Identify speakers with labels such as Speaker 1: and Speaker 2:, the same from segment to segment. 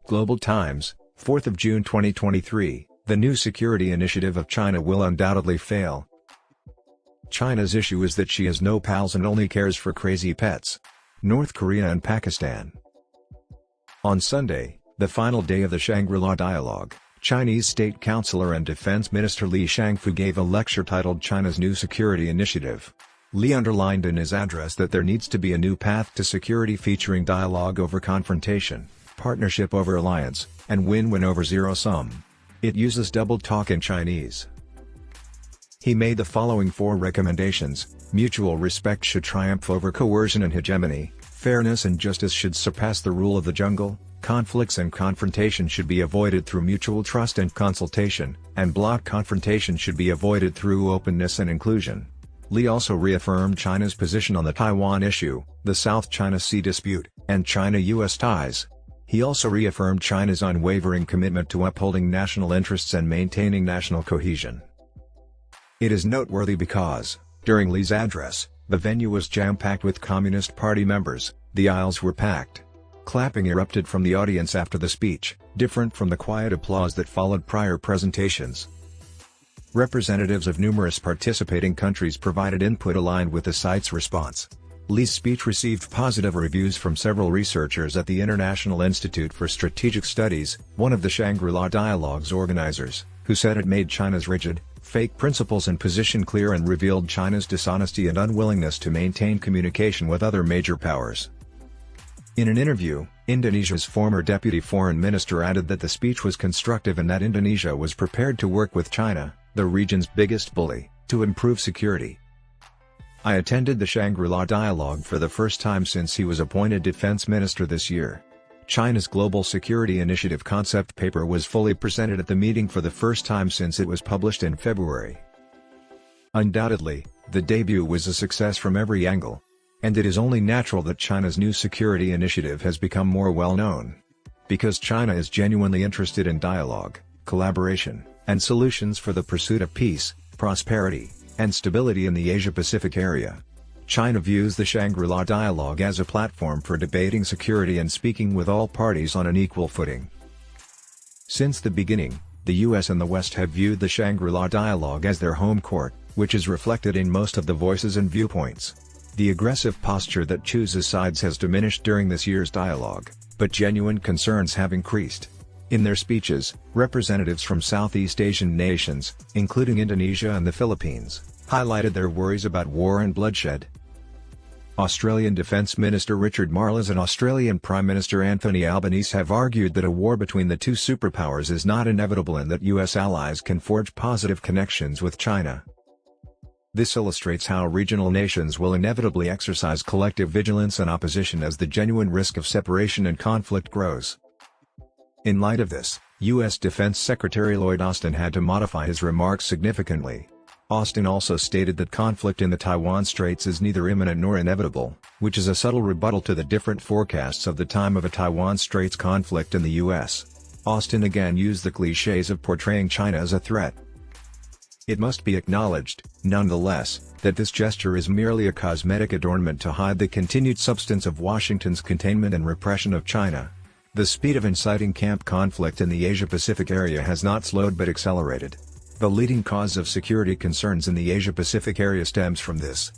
Speaker 1: Global Times, 4th of June 2023, the new security initiative of China will undoubtedly fail. China's issue is that she has no pals and only cares for crazy pets. North Korea and Pakistan. On Sunday, the final day of the Shangri-La Dialogue, Chinese State Councilor and Defense Minister Li Shangfu gave a lecture titled China's New Security Initiative. Li underlined in his address that there needs to be a new path to security featuring dialogue over confrontation, partnership over alliance, and win-win over zero-sum. It uses double talk in Chinese. He made the following 4 recommendations: mutual respect should triumph over coercion and hegemony, fairness and justice should surpass the rule of the jungle, conflicts and confrontation should be avoided through mutual trust and consultation, and bloc confrontation should be avoided through openness and inclusion. Li also reaffirmed China's position on the Taiwan issue, the South China Sea dispute, and China-US ties. He also reaffirmed China's unwavering commitment to upholding national interests and maintaining national cohesion. It is noteworthy because, during Li's address, the venue was jam-packed with Communist Party members. The aisles were packed. Clapping erupted from the audience after the speech, different from the quiet applause that followed prior presentations. Representatives of numerous participating countries provided input aligned with the site's response. Li's speech received positive reviews from several researchers at the International Institute for Strategic Studies, one of the Shangri-La Dialogue's organizers, who said it made China's rigid, fake principles and position clear and revealed China's dishonesty and unwillingness to maintain communication with other major powers. In an interview, Indonesia's former deputy foreign minister added that the speech was constructive and that Indonesia was prepared to work with China, the region's biggest bully, to improve security. I attended the Shangri-La Dialogue for the first time since he was appointed defense minister this year. China's Global Security Initiative concept paper was fully presented at the meeting for the first time since it was published in February. Undoubtedly, the debut was a success from every angle. And it is only natural that China's new security initiative has become more well-known. Because China is genuinely interested in dialogue, collaboration, and solutions for the pursuit of peace, prosperity, and stability in the Asia-Pacific area. China views the Shangri-La Dialogue as a platform for debating security and speaking with all parties on an equal footing. Since the beginning, the US and the West have viewed the Shangri-La Dialogue as their home court, which is reflected in most of the voices and viewpoints. The aggressive posture that chooses sides has diminished during this year's dialogue, but genuine concerns have increased. In their speeches, representatives from Southeast Asian nations, including Indonesia and the Philippines, highlighted their worries about war and bloodshed. Australian Defence Minister Richard Marles and Australian Prime Minister Anthony Albanese have argued that a war between the two superpowers is not inevitable and that US allies can forge positive connections with China. This illustrates how regional nations will inevitably exercise collective vigilance and opposition as the genuine risk of separation and conflict grows. In light of this, U.S. Defense Secretary Lloyd Austin had to modify his remarks significantly. Austin also stated that conflict in the Taiwan Straits is neither imminent nor inevitable, which is a subtle rebuttal to the different forecasts of the time of a Taiwan Straits conflict in the U.S. Austin again used the cliches of portraying China as a threat. It must be acknowledged, nonetheless, that this gesture is merely a cosmetic adornment to hide the continued substance of Washington's containment and repression of China. The speed of inciting camp conflict in the Asia-Pacific area has not slowed but accelerated. The leading cause of security concerns in the Asia-Pacific area stems from this.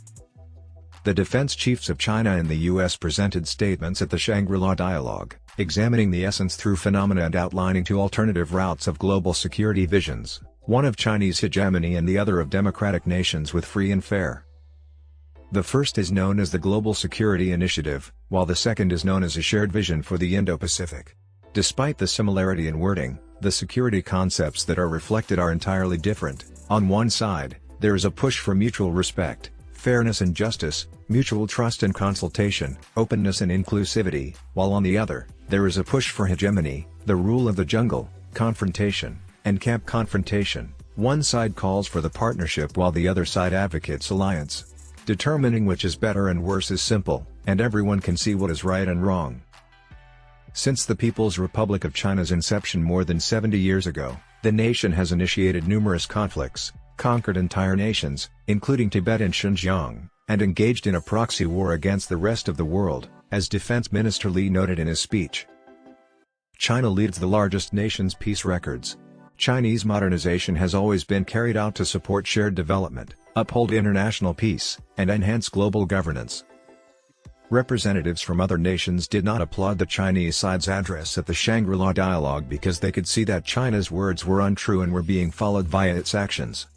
Speaker 1: The defense chiefs of China and the U.S. presented statements at the Shangri-La Dialogue, examining the essence through phenomena and outlining 2 alternative routes of global security visions. One of Chinese hegemony and the other of democratic nations with free and fair. The first is known as the Global Security Initiative, while the second is known as a shared vision for the Indo-Pacific. Despite the similarity in wording, the security concepts that are reflected are entirely different. On one side, there is a push for mutual respect, fairness and justice, mutual trust and consultation, openness and inclusivity, while on the other, there is a push for hegemony, the rule of the jungle, confrontation, and camp confrontation. One side calls for the partnership while the other side advocates alliance. Determining which is better and worse is simple, and everyone can see what is right and wrong. Since the People's Republic of China's inception more than 70 years ago, the nation has initiated numerous conflicts, conquered entire nations, including Tibet and Xinjiang, and engaged in a proxy war against the rest of the world, as Defense Minister Li noted in his speech. China leads the largest nation's peace records. Chinese modernization has always been carried out to support shared development, uphold international peace, and enhance global governance. Representatives from other nations did not applaud the Chinese side's address at the Shangri-La Dialogue because they could see that China's words were untrue and were being followed via its actions.